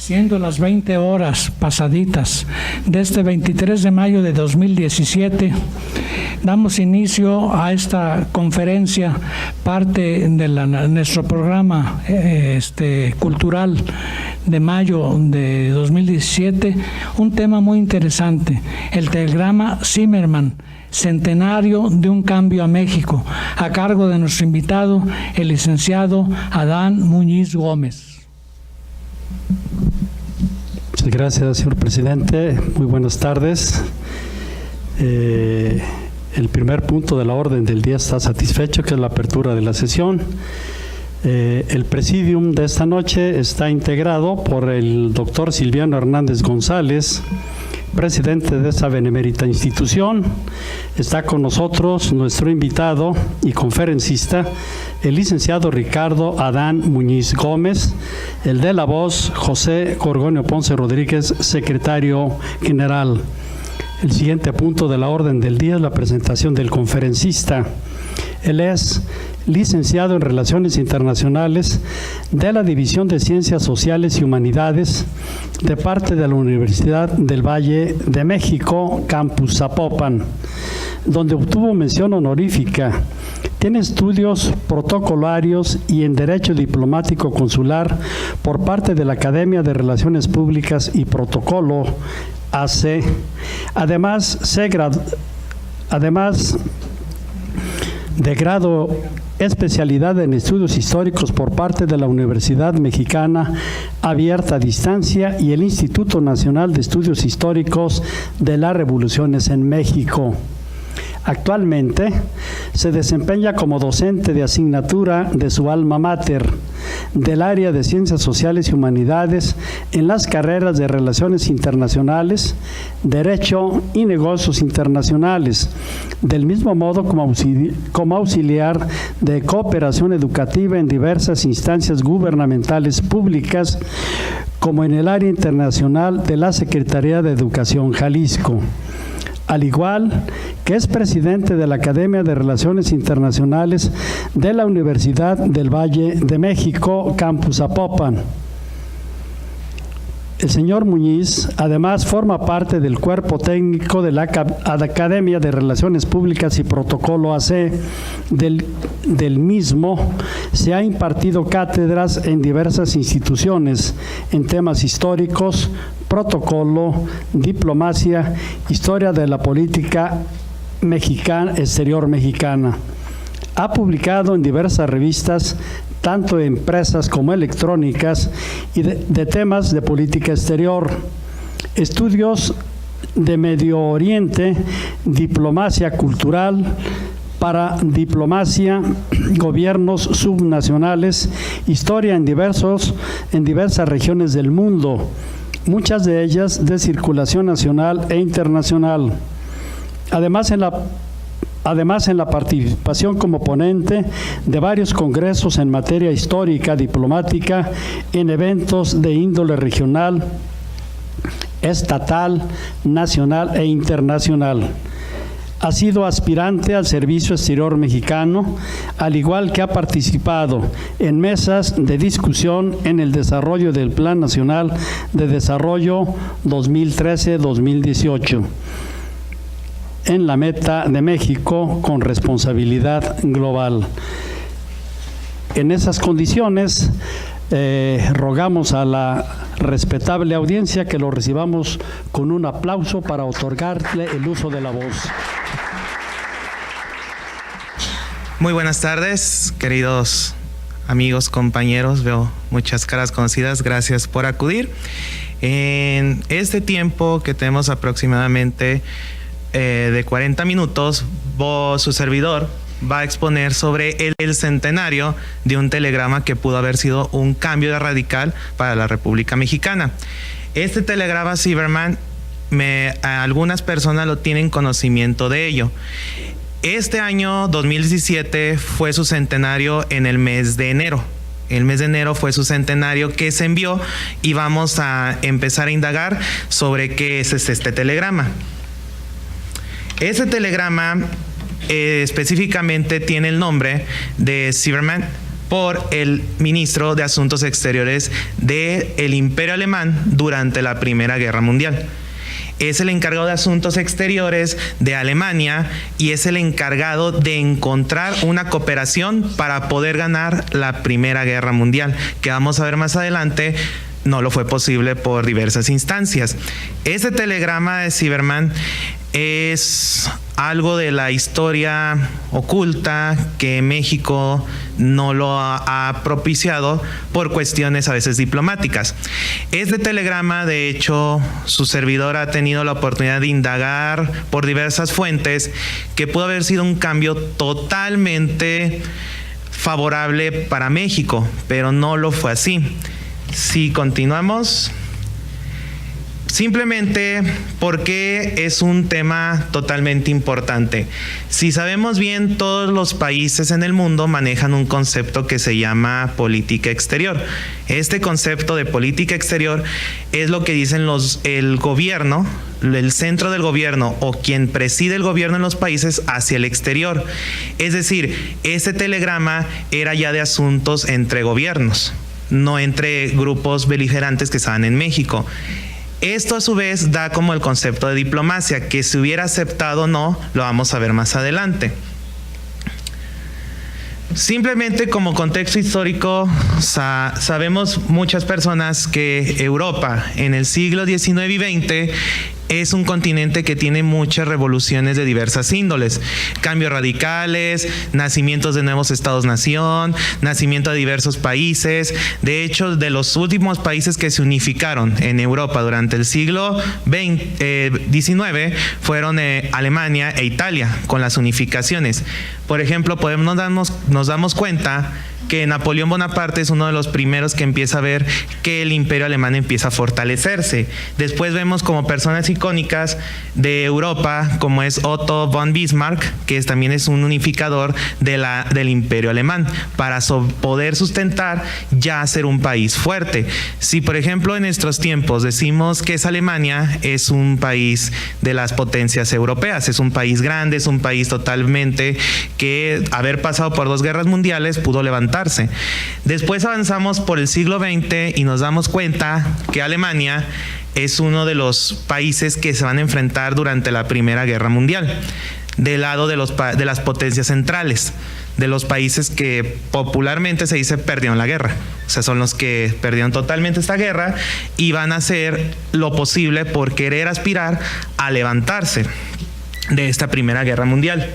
Siendo las 20 horas pasaditas de este 23 de mayo de 2017, damos inicio a esta conferencia, parte de nuestro programa cultural de mayo de 2017, un tema muy interesante, el telegrama Zimmermann, Centenario de un Cambio a México, a cargo de nuestro invitado, el licenciado Adán Muñiz Gómez. Muchas gracias, señor presidente. Muy buenas tardes. El primer punto de la orden del día está satisfecho, que es la apertura de la sesión. El presidium de esta noche está integrado por el doctor Silviano Hernández González, presidente de esta benemérita institución. Está con nosotros nuestro invitado y conferencista, el licenciado Ricardo Adán Muñiz Gómez, el de la voz, José Gorgonio Ponce Rodríguez, secretario general. El siguiente punto de la orden del día es la presentación del conferencista. Él es licenciado en Relaciones Internacionales de la División de Ciencias Sociales y Humanidades de parte de la Universidad del Valle de México, Campus Zapopan, donde obtuvo mención honorífica. Tiene estudios protocolarios y en Derecho Diplomático Consular por parte de la Academia de Relaciones Públicas y Protocolo, AC. Además de grado especialidad en estudios históricos por parte de la Universidad Mexicana Abierta a Distancia y el Instituto Nacional de Estudios Históricos de las Revoluciones en México. Actualmente se desempeña como docente de asignatura de su alma mater del área de Ciencias Sociales y Humanidades en las carreras de Relaciones Internacionales, Derecho y Negocios Internacionales, del mismo modo como auxiliar de cooperación educativa en diversas instancias gubernamentales públicas, como en el área internacional de la Secretaría de Educación Jalisco. Al igual que es presidente de la Academia de Relaciones Internacionales de la Universidad del Valle de México, Campus Zapopan. El señor Muñiz además forma parte del cuerpo técnico de la Academia de Relaciones Públicas y Protocolo AC. Del mismo se ha impartido cátedras en diversas instituciones en temas históricos, protocolo, diplomacia, historia de la política mexicana, exterior mexicana. Ha publicado en diversas revistas, tanto impresas como electrónicas, y de temas de política exterior, estudios de Medio Oriente, diplomacia cultural, para diplomacia, gobiernos subnacionales, historia en diversas regiones del mundo, muchas de ellas de circulación nacional e internacional. Además, en la participación como ponente de varios congresos en materia histórica, diplomática, en eventos de índole regional, estatal, nacional e internacional. Ha sido aspirante al Servicio Exterior Mexicano, al igual que ha participado en mesas de discusión en el desarrollo del Plan Nacional de Desarrollo 2013-2018, en la meta de México con responsabilidad global. En esas condiciones, rogamos a la respetable audiencia que lo recibamos con un aplauso para otorgarle el uso de la voz. Muy buenas tardes, queridos amigos, compañeros. Veo muchas caras conocidas. Gracias por acudir. En este tiempo que tenemos aproximadamente de 40 minutos, su servidor va a exponer sobre el centenario de un telegrama que pudo haber sido un cambio radical para la República Mexicana. Este telegrama Zimmermann, algunas personas lo tienen conocimiento de ello. Este año 2017 fue su centenario en el mes de enero. El mes de enero fue su centenario que se envió y vamos a empezar a indagar sobre qué es este telegrama. Ese telegrama específicamente tiene el nombre de Zimmermann por el ministro de Asuntos Exteriores del Imperio Alemán durante la Primera Guerra Mundial. Es el encargado de Asuntos Exteriores de Alemania y es el encargado de encontrar una cooperación para poder ganar la Primera Guerra Mundial, que vamos a ver más adelante. No lo fue posible por diversas instancias. Este telegrama de Zimmermann es algo de la historia oculta que México no lo ha propiciado por cuestiones a veces diplomáticas. Este telegrama, de hecho, su servidor ha tenido la oportunidad de indagar por diversas fuentes que pudo haber sido un cambio totalmente favorable para México, pero no lo fue así. Si continuamos, simplemente porque es un tema totalmente importante. Si sabemos bien, todos los países en el mundo manejan un concepto que se llama política exterior. Este concepto de política exterior es lo que dicen el gobierno, el centro del gobierno o quien preside el gobierno en los países hacia el exterior. Es decir, este telegrama era ya de asuntos entre gobiernos, no entre grupos beligerantes que estaban en México. Esto a su vez da como el concepto de diplomacia, que si hubiera aceptado o no, lo vamos a ver más adelante. Simplemente como contexto histórico, sabemos muchas personas que Europa en el siglo XIX y XX es un continente que tiene muchas revoluciones de diversas índoles, cambios radicales, nacimientos de nuevos estados-nación, nacimiento de diversos países. De hecho, de los últimos países que se unificaron en Europa durante el siglo XIX fueron Alemania e Italia con las unificaciones. Por ejemplo, nos damos cuenta que Napoleón Bonaparte es uno de los primeros que empieza a ver que el imperio alemán empieza a fortalecerse. Después vemos como personas icónicas de Europa, como es Otto von Bismarck, que también es un unificador del imperio alemán, para poder sustentar ya ser un país fuerte. Si por ejemplo en nuestros tiempos decimos que es Alemania, es un país de las potencias europeas, es un país grande, es un país totalmente que haber pasado por 2 guerras mundiales pudo levantarse. Después avanzamos por el siglo XX y nos damos cuenta que Alemania es uno de los países que se van a enfrentar durante la Primera Guerra Mundial, del lado de las potencias centrales, de los países que popularmente se dice perdieron la guerra. O sea, son los que perdieron totalmente esta guerra y van a hacer lo posible por querer aspirar a levantarse de esta Primera Guerra Mundial.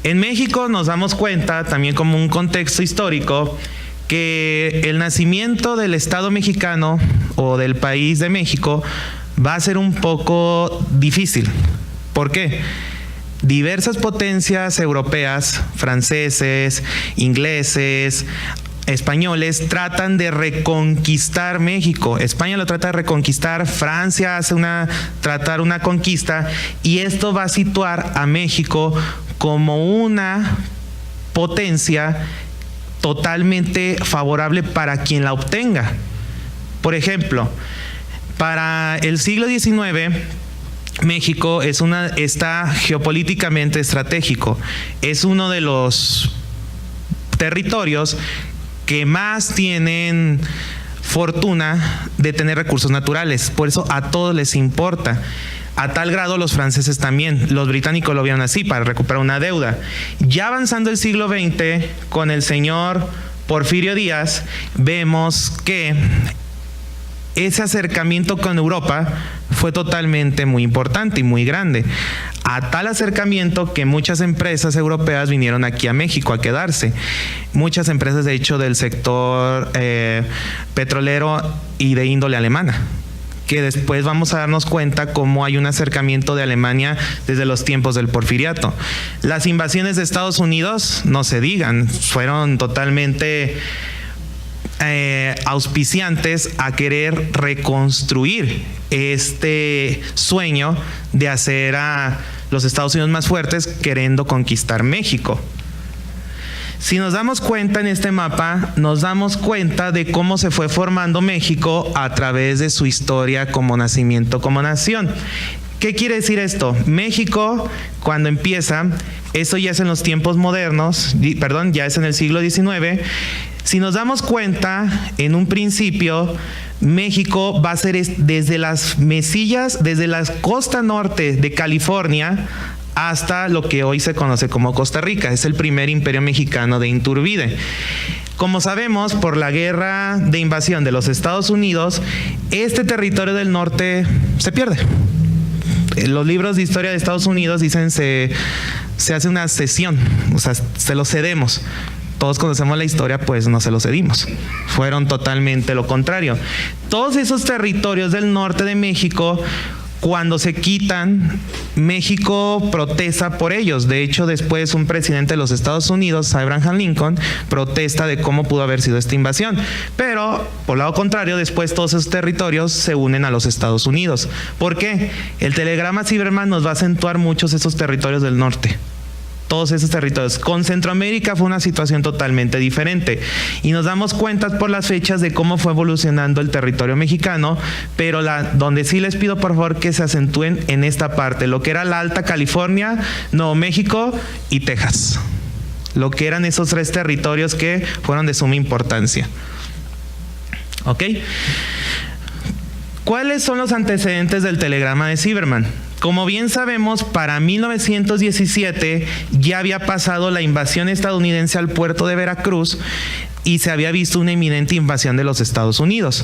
En México nos damos cuenta, también como un contexto histórico, que el nacimiento del Estado mexicano o del país de México va a ser un poco difícil. ¿Por qué? Diversas potencias europeas, franceses, ingleses, españoles, tratan de reconquistar México. España lo trata de reconquistar, Francia hace tratar una conquista, y esto va a situar a México como una potencia totalmente favorable para quien la obtenga. Por ejemplo, para el siglo XIX, México está geopolíticamente estratégico. Es uno de los territorios que más tienen fortuna de tener recursos naturales. Por eso a todos les importa. A tal grado los franceses también, los británicos lo vieron así para recuperar una deuda. Ya avanzando el siglo XX, con el señor Porfirio Díaz, vemos que ese acercamiento con Europa fue totalmente muy importante y muy grande. A tal acercamiento que muchas empresas europeas vinieron aquí a México a quedarse. Muchas empresas, de hecho, del sector petrolero y de índole alemana, que después vamos a darnos cuenta cómo hay un acercamiento de Alemania desde los tiempos del Porfiriato. Las invasiones de Estados Unidos, no se digan, fueron totalmente auspiciantes a querer reconstruir este sueño de hacer a los Estados Unidos más fuertes, queriendo conquistar México. Si nos damos cuenta en este mapa, nos damos cuenta de cómo se fue formando México a través de su historia como nacimiento, como nación. ¿Qué quiere decir esto? México, cuando empieza, Eso ya es en los tiempos modernos, ya es en el siglo XIX. Si nos damos cuenta, en un principio, México va a ser desde las mesillas, desde la costa norte de California hasta lo que hoy se conoce como Costa Rica. Es el primer imperio mexicano de Iturbide. Como sabemos, por la guerra de invasión de los Estados Unidos, este territorio del norte se pierde. Los libros de historia de Estados Unidos dicen se hace una cesión, o sea, se lo cedemos. Todos conocemos la historia, pues no se lo cedimos. Fueron totalmente lo contrario. Todos esos territorios del norte de México, cuando se quitan, México protesta por ellos. De hecho, después un presidente de los Estados Unidos, Abraham Lincoln, protesta de cómo pudo haber sido esta invasión. Pero, por lado contrario, después todos esos territorios se unen a los Estados Unidos. ¿Por qué? El telegrama Zimmermann nos va a acentuar muchos esos territorios del norte. Todos esos territorios. Con Centroamérica fue una situación totalmente diferente y nos damos cuenta por las fechas de cómo fue evolucionando el territorio mexicano, pero donde sí les pido por favor que se acentúen en esta parte, lo que era la Alta California, Nuevo México y Texas, lo que eran esos tres territorios que fueron de suma importancia. ¿Ok? ¿Cuáles son los antecedentes del telegrama de Zimmermann? Como bien sabemos, para 1917 ya había pasado la invasión estadounidense al puerto de Veracruz y se había visto una inminente invasión de los Estados Unidos.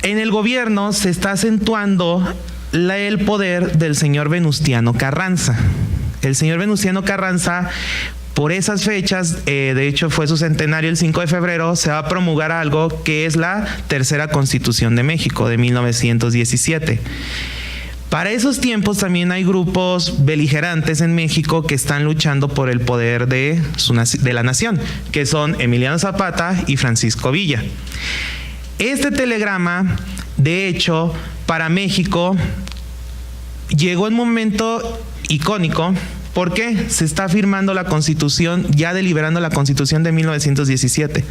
En el gobierno se está acentuando el poder del señor Venustiano Carranza. El señor Venustiano Carranza, por esas fechas, de hecho fue su centenario el 5 de febrero, se va a promulgar algo que es la Tercera Constitución de México de 1917. Para esos tiempos también hay grupos beligerantes en México que están luchando por el poder de la nación, que son Emiliano Zapata y Francisco Villa. Este telegrama, de hecho, para México llegó en un momento icónico. ¿Por qué? Se está firmando la Constitución, ya deliberando la Constitución de 1917.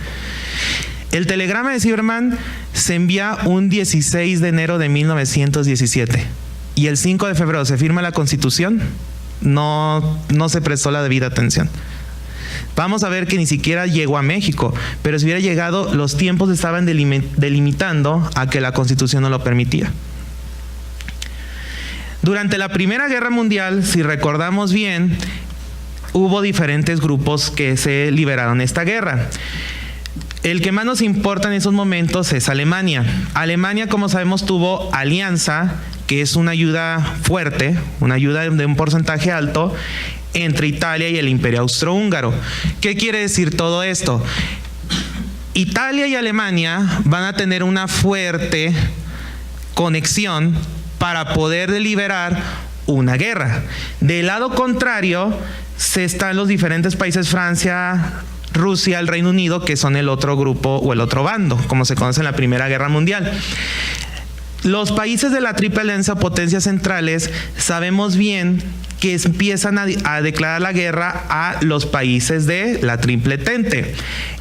El telegrama de Zimmermann se envía un 16 de enero de 1917. Y el 5 de febrero se firma la Constitución, no se prestó la debida atención. Vamos a ver que ni siquiera llegó a México, pero si hubiera llegado, los tiempos estaban delimitando a que la Constitución no lo permitía. Durante la Primera Guerra Mundial, si recordamos bien, hubo diferentes grupos que se liberaron de esta guerra. El que más nos importa en esos momentos es Alemania. Alemania, como sabemos, tuvo alianza, que es una ayuda fuerte, una ayuda de un porcentaje alto entre Italia y el Imperio Austrohúngaro. ¿Qué quiere decir todo esto? Italia y Alemania van a tener una fuerte conexión para poder liberar una guerra. Del lado contrario, están los diferentes países, Francia, Rusia, el Reino Unido, que son el otro grupo o el otro bando, como se conoce en la Primera Guerra Mundial. Los países de la Triple Alianza, potencias centrales, sabemos bien que empiezan a declarar la guerra a los países de la Triple Entente.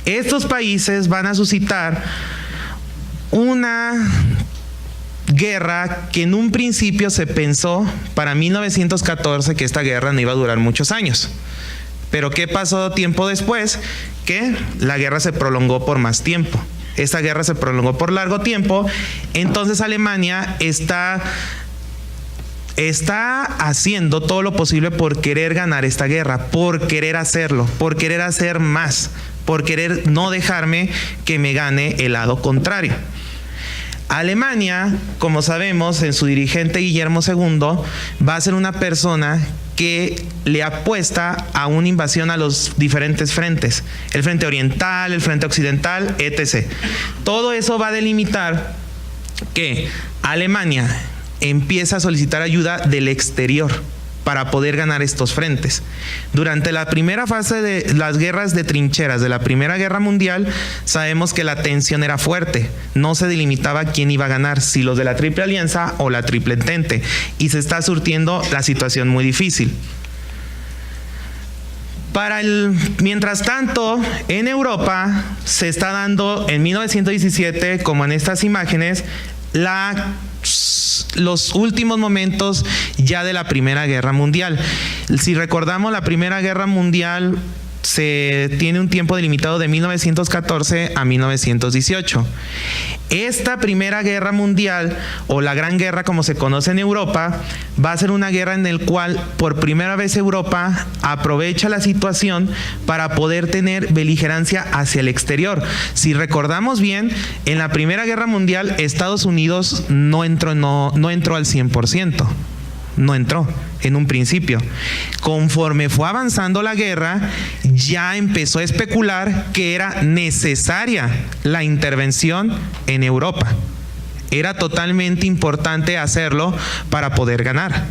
Estos países van a suscitar una guerra que en un principio se pensó para 1914 que esta guerra no iba a durar muchos años. Pero ¿qué pasó tiempo después? Que la guerra se prolongó por más tiempo. Esta guerra se prolongó por largo tiempo. Entonces Alemania está haciendo todo lo posible por querer ganar esta guerra, por querer hacerlo, por querer hacer más, por querer no dejarme que me gane el lado contrario. Alemania, como sabemos, en su dirigente Guillermo II, va a ser una persona que le apuesta a una invasión a los diferentes frentes, el frente oriental, el frente occidental, etc. Todo eso va a delimitar que Alemania empieza a solicitar ayuda del exterior para poder ganar estos frentes. Durante la primera fase de las guerras de trincheras de la Primera Guerra Mundial, sabemos que la tensión era fuerte, no se delimitaba quién iba a ganar, si los de la Triple Alianza o la Triple Entente, y se está surtiendo la situación muy difícil. Mientras tanto, en Europa se está dando en 1917, como en estas imágenes, los últimos momentos ya de la Primera Guerra Mundial. Si recordamos, la Primera Guerra Mundial se tiene un tiempo delimitado de 1914 a 1918. Esta Primera Guerra Mundial, o la Gran Guerra como se conoce en Europa, va a ser una guerra en la cual por primera vez Europa aprovecha la situación para poder tener beligerancia hacia el exterior. Si recordamos bien, en la Primera Guerra Mundial Estados Unidos no entró al 100%. No entró en un principio. Conforme fue avanzando la guerra, ya empezó a especular que era necesaria la intervención en Europa. Era totalmente importante hacerlo para poder ganar.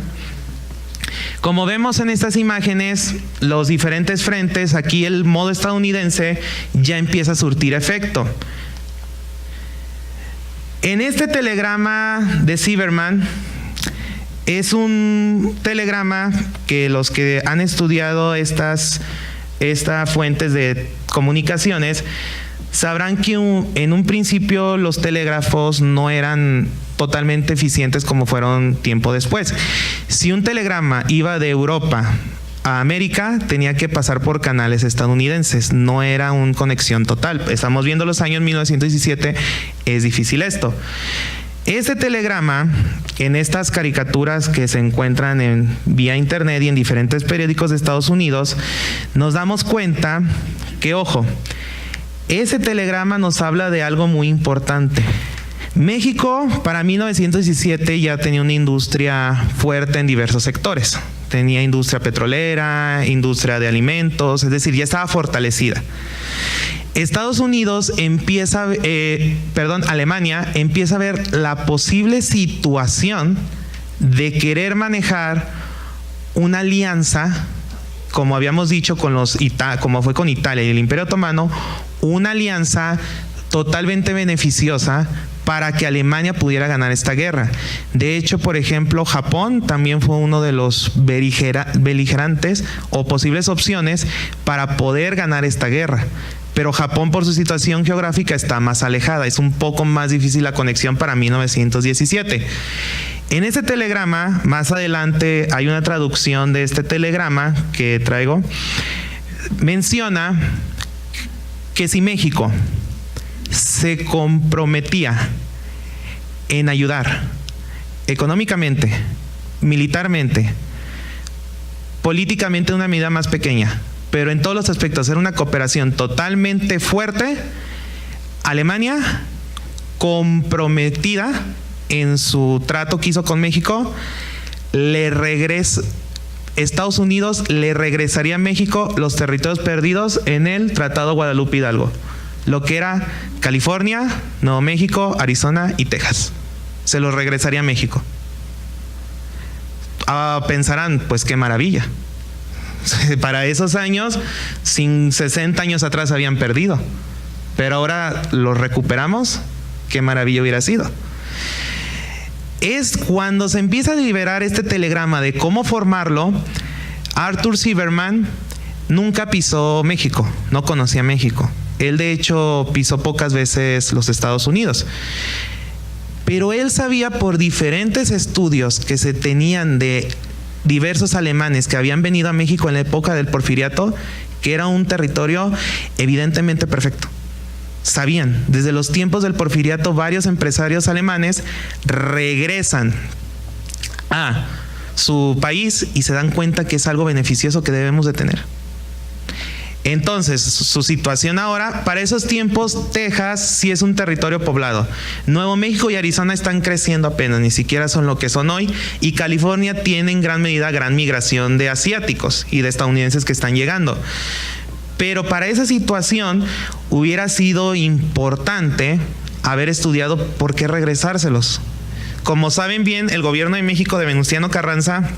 Como vemos en estas imágenes, los diferentes frentes, aquí el modo estadounidense ya empieza a surtir efecto. En este telegrama de Zimmermann, es un telegrama que los que han estudiado estas fuentes de comunicaciones sabrán que en un principio los telégrafos no eran totalmente eficientes como fueron tiempo después. Si un telegrama iba de Europa a América, tenía que pasar por canales estadounidenses, no era una conexión total. Estamos viendo los años 1917, es difícil esto. Este telegrama, en estas caricaturas que se encuentran en vía internet y en diferentes periódicos de Estados Unidos, nos damos cuenta que, ojo, ese telegrama nos habla de algo muy importante. México para 1917 ya tenía una industria fuerte en diversos sectores. Tenía industria petrolera, industria de alimentos, es decir, ya estaba fortalecida. Estados Unidos Alemania empieza a ver la posible situación de querer manejar una alianza, como habíamos dicho, como fue con Italia y el Imperio Otomano, una alianza totalmente beneficiosa para que Alemania pudiera ganar esta guerra. De hecho, por ejemplo, Japón también fue uno de los beligerantes o posibles opciones para poder ganar esta guerra. Pero Japón, por su situación geográfica, está más alejada. Es un poco más difícil la conexión para 1917. En este telegrama, más adelante hay una traducción de este telegrama que traigo, menciona que si México se comprometía en ayudar económicamente, militarmente, políticamente de una medida más pequeña, pero en todos los aspectos era una cooperación totalmente fuerte, Alemania, comprometida en su trato que hizo con México, Estados Unidos le regresaría a México los territorios perdidos en el Tratado Guadalupe Hidalgo, lo que era California, Nuevo México, Arizona y Texas. Se los regresaría a México. Pensarán, pues qué maravilla. Para esos años, 60 años atrás habían perdido, pero ahora los recuperamos. Qué maravilla hubiera sido. Es cuando se empieza a liberar este telegrama de cómo formarlo. Arthur Zimmermann nunca pisó México, no conocía México. Él de hecho pisó pocas veces los Estados Unidos. Pero él sabía por diferentes estudios que se tenían de diversos alemanes que habían venido a México en la época del Porfiriato, que era un territorio evidentemente perfecto. Sabían, desde los tiempos del Porfiriato, varios empresarios alemanes regresan a su país y se dan cuenta que es algo beneficioso que debemos de tener. Entonces, su situación ahora, para esos tiempos, Texas sí es un territorio poblado. Nuevo México y Arizona están creciendo apenas, ni siquiera son lo que son hoy. Y California tiene en gran medida gran migración de asiáticos y de estadounidenses que están llegando. Pero para esa situación hubiera sido importante haber estudiado por qué regresárselos. Como saben bien, el gobierno de México de Venustiano Carranza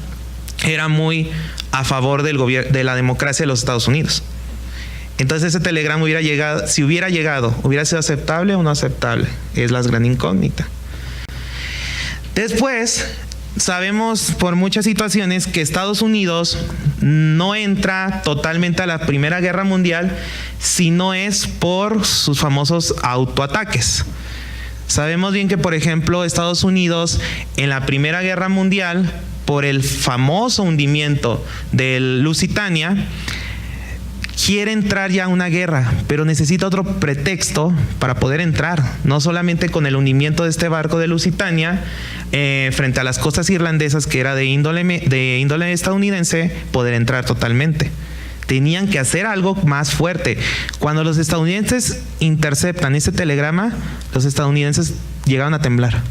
era muy a favor de la democracia de los Estados Unidos. Entonces ese telegrama hubiera llegado, si hubiera llegado, ¿hubiera sido aceptable o no aceptable? Es la gran incógnita. Después, sabemos por muchas situaciones que Estados Unidos no entra totalmente a la Primera Guerra Mundial si no es por sus famosos autoataques. Sabemos bien que, por ejemplo, Estados Unidos en la Primera Guerra Mundial, por el famoso hundimiento del Lusitania, quiere entrar ya a una guerra, pero necesita otro pretexto para poder entrar, no solamente con el hundimiento de este barco de Lusitania frente a las costas irlandesas, que era de índole estadounidense, poder entrar totalmente. Tenían que hacer algo más fuerte. Cuando los estadounidenses interceptan ese telegrama, los estadounidenses llegaron a temblar,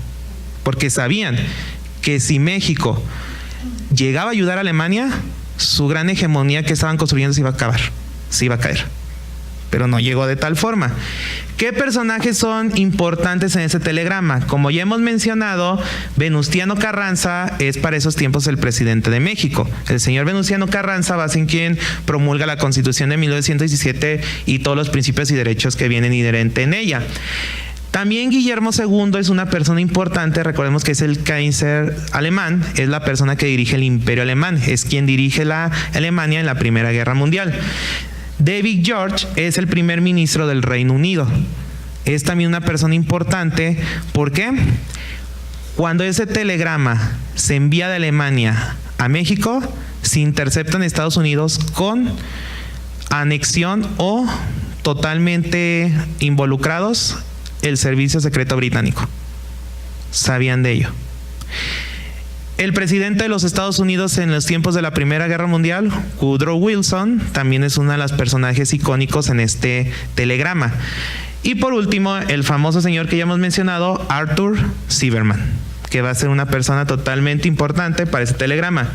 porque sabían que si México llegaba a ayudar a Alemania, su gran hegemonía que estaban construyendo se iba a acabar, se iba a caer. Pero no llegó de tal forma. ¿Qué personajes son importantes en ese telegrama? Como ya hemos mencionado, Venustiano Carranza es para esos tiempos el presidente de México. El señor Venustiano Carranza va a ser quien promulga la Constitución de 1917 y todos los principios y derechos que vienen inherentes en ella. También Guillermo II es una persona importante. Recordemos que es el Kaiser alemán, es la persona que dirige el Imperio alemán, es quien dirige la Alemania en la Primera Guerra Mundial. David George es el primer ministro del Reino Unido. Es también una persona importante. ¿Por qué? Cuando ese telegrama se envía de Alemania a México, se intercepta en Estados Unidos con anexión o totalmente involucrados el Servicio Secreto Británico. Sabían de ello. El presidente de los Estados Unidos en los tiempos de la Primera Guerra Mundial, Woodrow Wilson, también es uno de los personajes icónicos en este telegrama. Y por último, el famoso señor que ya hemos mencionado, Arthur Silverman, que va a ser una persona totalmente importante para ese telegrama.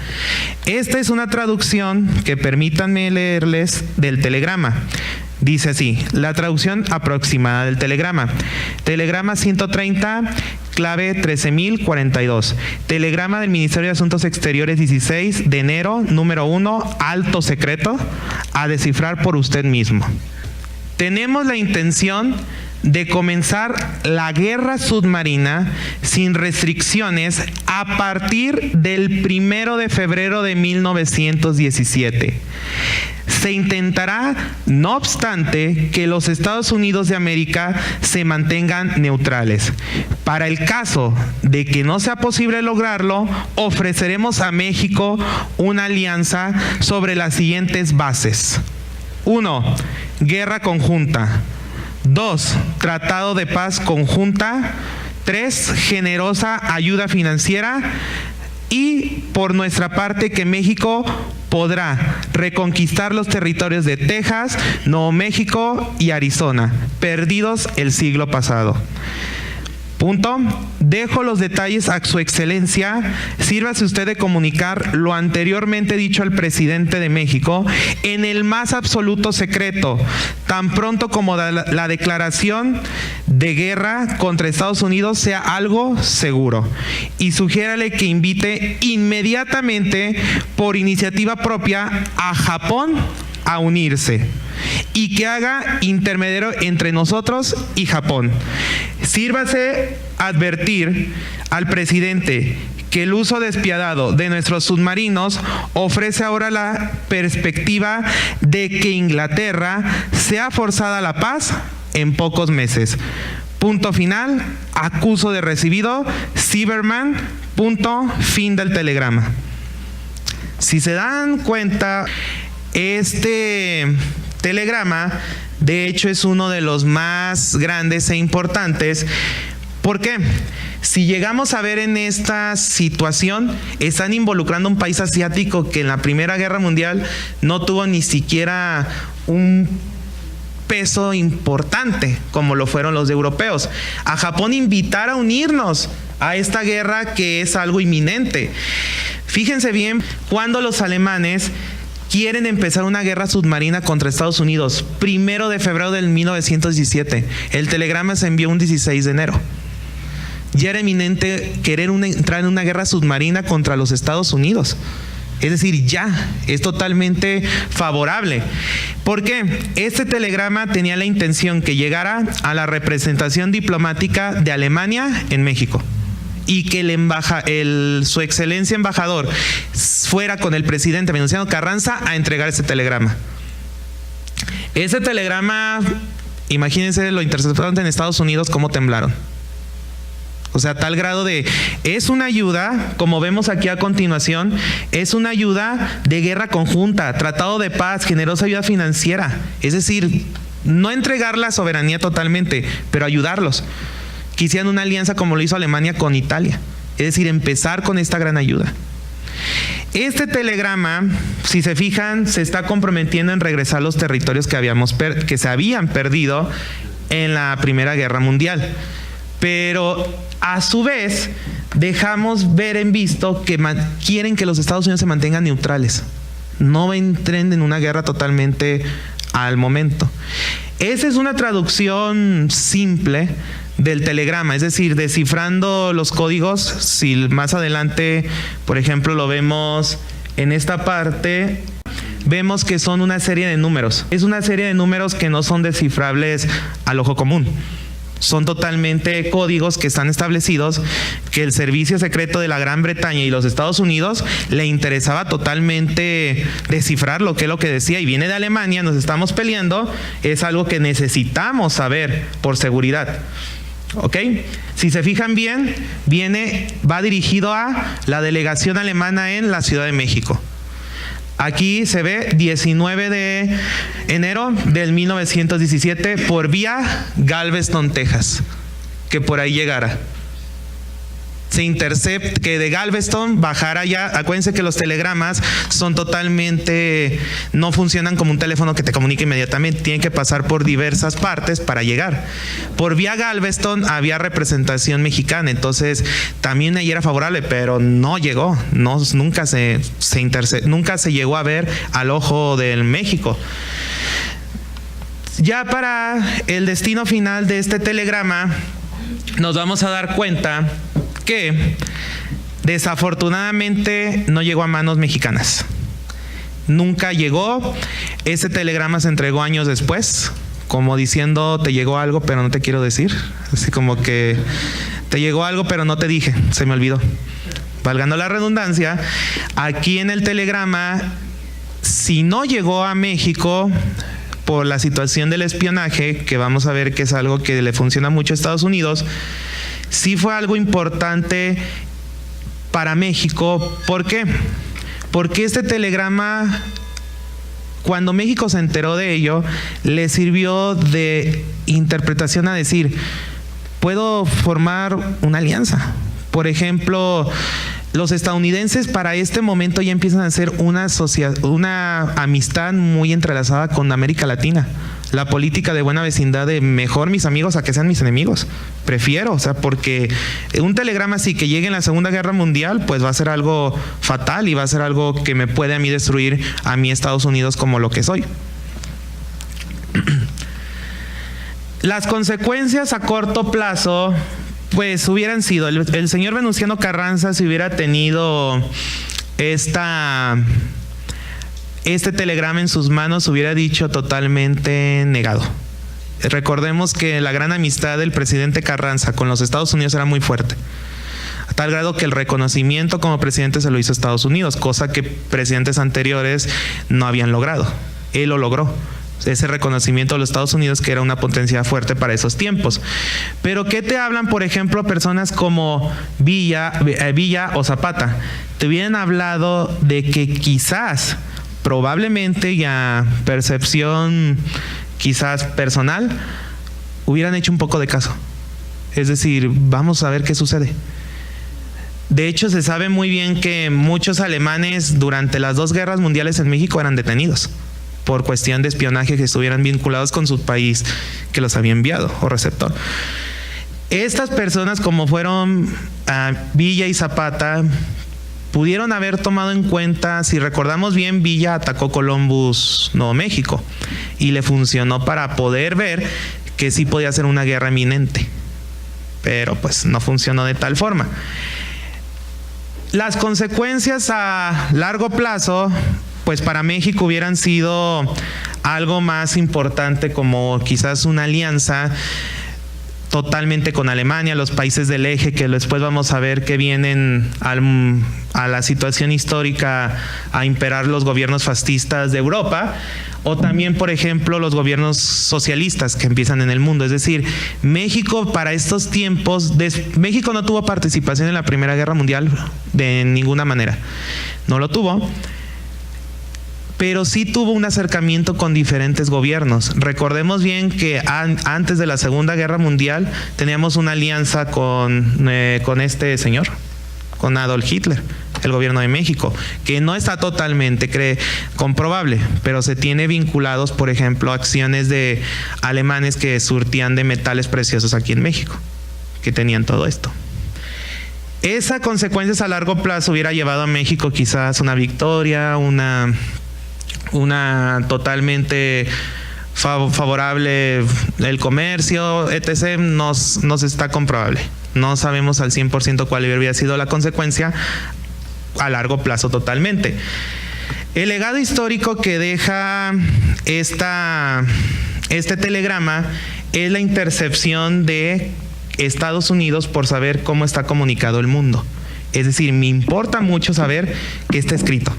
Esta es una traducción que permítanme leerles del telegrama. Dice así, la traducción aproximada del telegrama. Telegrama 130, clave 13.042. Telegrama del Ministerio de Asuntos Exteriores 16 de enero, número 1, alto secreto, a descifrar por usted mismo. Tenemos la intención de comenzar la guerra submarina sin restricciones a partir del 1 de febrero de 1917. Se intentará, no obstante, que los Estados Unidos de América se mantengan neutrales. Para el caso de que no sea posible lograrlo, ofreceremos a México una alianza sobre las siguientes bases. 1. Guerra conjunta. 2. Tratado de paz conjunta. 3. Generosa ayuda financiera. Y por nuestra parte, que México podrá reconquistar los territorios de Texas, Nuevo México y Arizona, perdidos el siglo pasado. Punto. Dejo los detalles a su excelencia. Sírvase usted de comunicar lo anteriormente dicho al presidente de México en el más absoluto secreto, tan pronto como la declaración de guerra contra Estados Unidos sea algo seguro. Y sugiérale que invite inmediatamente, por iniciativa propia, a Japón a unirse y que haga intermediario entre nosotros y Japón. Sírvase advertir al presidente que el uso despiadado de nuestros submarinos ofrece ahora la perspectiva de que Inglaterra sea forzada a la paz en pocos meses. Punto final. Acuso de recibido. Silverman. Punto. Fin del telegrama. Si se dan cuenta, este telegrama, de hecho, es uno de los más grandes e importantes. ¿Por qué? Si llegamos a ver en esta situación, están involucrando a un país asiático que en la Primera Guerra Mundial no tuvo ni siquiera un peso importante como lo fueron los europeos. A Japón invitar a unirnos a esta guerra que es algo inminente. Fíjense bien, cuando los alemanes quieren empezar una guerra submarina contra Estados Unidos, 1 de febrero del 1917. El telegrama se envió un 16 de enero. Ya era inminente querer entrar en una guerra submarina contra los Estados Unidos. Es decir, ya es totalmente favorable. ¿Por qué? Este telegrama tenía la intención que llegara a la representación diplomática de Alemania en México, y que su excelencia embajador fuera con el presidente Venustiano Carranza a entregar ese telegrama. Ese telegrama, imagínense, lo interceptaron en Estados Unidos, cómo temblaron. O sea, a tal grado de, es una ayuda, como vemos aquí a continuación, es una ayuda de guerra conjunta, tratado de paz, generosa ayuda financiera. Es decir, no entregar la soberanía totalmente, pero ayudarlos. Quisieran una alianza como lo hizo Alemania con Italia. Es decir, empezar con esta gran ayuda. Este telegrama, si se fijan, se está comprometiendo en regresar los territorios que se habían perdido en la Primera Guerra Mundial. Pero a su vez dejamos ver en visto que quieren que los Estados Unidos se mantengan neutrales, no entren en una guerra totalmente al momento. Esa es una traducción simple del telegrama, es decir, descifrando los códigos. Si más adelante, por ejemplo, lo vemos en esta parte, vemos que son una serie de números. Es una serie de números que no son descifrables al ojo común. Son totalmente códigos que están establecidos, que el servicio secreto de la Gran Bretaña y los Estados Unidos le interesaba totalmente descifrar lo que es lo que decía. Y viene de Alemania, nos estamos peleando, es algo que necesitamos saber por seguridad. ¿Ok? Si se fijan bien, va dirigido a la delegación alemana en la Ciudad de México. Aquí se ve 19 de enero del 1917 por vía Galveston, Texas, que por ahí llegara. Se intercepta, que de Galveston bajara ya. Acuérdense que los telegramas son totalmente, no funcionan como un teléfono que te comunica inmediatamente, tienen que pasar por diversas partes para llegar. Por vía Galveston había representación mexicana, entonces también ahí era favorable, pero no llegó, nunca se llegó a ver al ojo del México. Ya para el destino final de este telegrama, nos vamos a dar cuenta que desafortunadamente no llegó a manos mexicanas. Nunca llegó. Ese telegrama se entregó años después, como diciendo, te llegó algo pero no te quiero decir. Así como que te llegó algo pero no te dije, se me olvidó. Valgando la redundancia, aquí en el telegrama, si no llegó a México por la situación del espionaje, que vamos a ver que es algo que le funciona mucho a Estados Unidos, sí fue algo importante para México. ¿Por qué? Porque este telegrama, cuando México se enteró de ello, le sirvió de interpretación a decir, puedo formar una alianza. Por ejemplo, los estadounidenses para este momento ya empiezan a hacer una amistad muy entrelazada con América Latina. La política de buena vecindad de mejor mis amigos a que sean mis enemigos. Prefiero, o sea, porque un telegrama así que llegue en la Segunda Guerra Mundial, pues va a ser algo fatal y va a ser algo que me puede a mí destruir a mí Estados Unidos como lo que soy. Las consecuencias a corto plazo, pues hubieran sido, el señor Venustiano Carranza, si hubiera tenido este telegrama en sus manos, hubiera dicho totalmente negado. Recordemos que la gran amistad del presidente Carranza con los Estados Unidos era muy fuerte, a tal grado que el reconocimiento como presidente se lo hizo a Estados Unidos, cosa que presidentes anteriores no habían logrado. Él lo logró, ese reconocimiento de los Estados Unidos, que era una potencia fuerte para esos tiempos. Pero ¿qué te hablan, por ejemplo, personas como Villa o Zapata? Te hubieran hablado de que quizás, probablemente, y a percepción quizás personal, hubieran hecho un poco de caso. Es decir, vamos a ver qué sucede. De hecho, se sabe muy bien que muchos alemanes durante las 2 guerras mundiales en México eran detenidos por cuestión de espionaje, que estuvieran vinculados con su país que los había enviado o receptor. Estas personas, como fueron Villa y Zapata, pudieron haber tomado en cuenta, si recordamos bien, Villa atacó Columbus, Nuevo México, y le funcionó para poder ver que sí podía ser una guerra inminente, pero pues no funcionó de tal forma. Las consecuencias a largo plazo, pues para México hubieran sido algo más importante, como quizás una alianza. totalmente con Alemania, los países del eje, que después vamos a ver que vienen a la situación histórica a imperar los gobiernos fascistas de Europa, o también, por ejemplo, los gobiernos socialistas que empiezan en el mundo. Es decir, México para estos tiempos, México no tuvo participación en la Primera Guerra Mundial de ninguna manera, no lo tuvo, pero sí tuvo un acercamiento con diferentes gobiernos. Recordemos bien que antes de la Segunda Guerra Mundial teníamos una alianza con este señor, con Adolf Hitler, el gobierno de México, que no está totalmente comprobable, pero se tiene vinculados, por ejemplo, acciones de alemanes que surtían de metales preciosos aquí en México, que tenían todo esto. Esa consecuencias a largo plazo hubiera llevado a México quizás una victoria, una totalmente favorable el comercio, etc. Nos está comprobable. No sabemos al 100% cuál hubiera sido la consecuencia a largo plazo totalmente. El legado histórico que deja este telegrama es la intercepción de Estados Unidos por saber cómo está comunicado el mundo. Es decir, me importa mucho saber qué está escrito,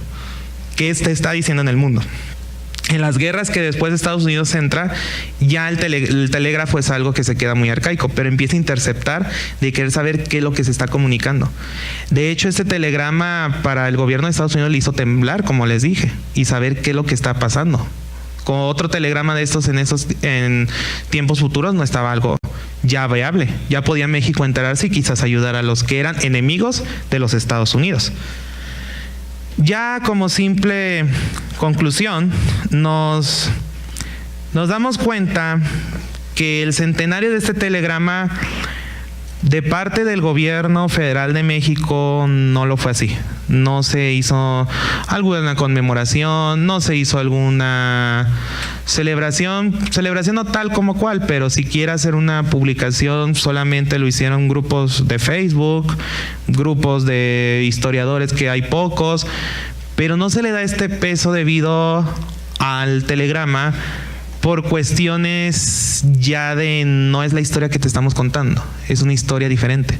qué está diciendo en el mundo. En las guerras que después Estados Unidos entra, ya el telégrafo es algo que se queda muy arcaico, pero empieza a interceptar de querer saber qué es lo que se está comunicando. De hecho, este telegrama para el gobierno de Estados Unidos le hizo temblar, como les dije, y saber qué es lo que está pasando. Con otro telegrama de estos en tiempos futuros no estaba algo ya viable. Ya podía México enterarse y quizás ayudar a los que eran enemigos de los Estados Unidos. Ya como simple conclusión, nos damos cuenta que el centenario de este telegrama de parte del gobierno federal de México no lo fue así. No se hizo alguna conmemoración, no se hizo alguna celebración no tal como cual, pero si quiere hacer una publicación solamente lo hicieron grupos de Facebook, grupos de historiadores que hay pocos, pero no se le da este peso debido al telegrama por cuestiones ya de no es la historia que te estamos contando, es una historia diferente.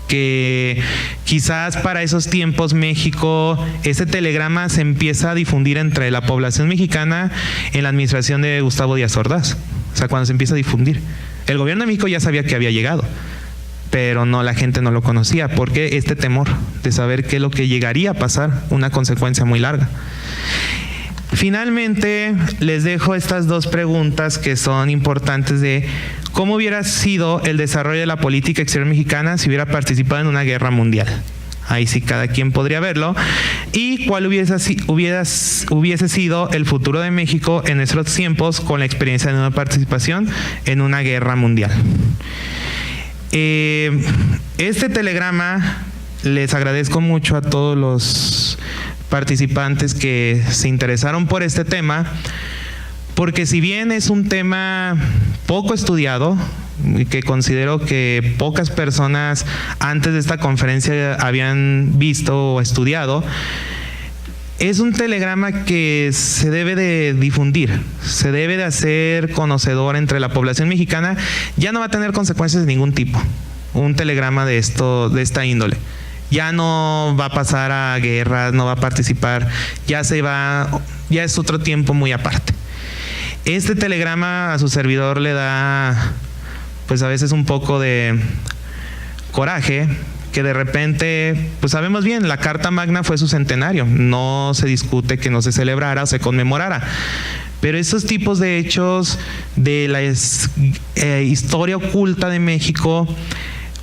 Que quizás para esos tiempos México, ese telegrama se empieza a difundir entre la población mexicana en la administración de Gustavo Díaz Ordaz. O sea, cuando se empieza a difundir. El gobierno de México ya sabía que había llegado, pero la gente no lo conocía, porque este temor de saber qué es lo que llegaría a pasar, una consecuencia muy larga. Finalmente, les dejo estas dos preguntas que son importantes de cómo hubiera sido el desarrollo de la política exterior mexicana si hubiera participado en una guerra mundial. Ahí sí cada quien podría verlo. Y cuál hubiese sido el futuro de México en nuestros tiempos con la experiencia de una participación en una guerra mundial. Este telegrama, les agradezco mucho a todos los participantes que se interesaron por este tema, porque si bien es un tema poco estudiado, que considero que pocas personas antes de esta conferencia habían visto o estudiado, es un telegrama que se debe de difundir, se debe de hacer conocedor entre la población mexicana. Ya no va a tener consecuencias de ningún tipo un telegrama de esta índole. Ya no va a pasar a guerras, no va a participar, ya es otro tiempo muy aparte. Este telegrama a su servidor le da, pues a veces un poco de coraje, que de repente, pues sabemos bien, la Carta Magna fue su centenario, no se discute que no se celebrara o se conmemorara. Pero esos tipos de hechos de la historia oculta de México,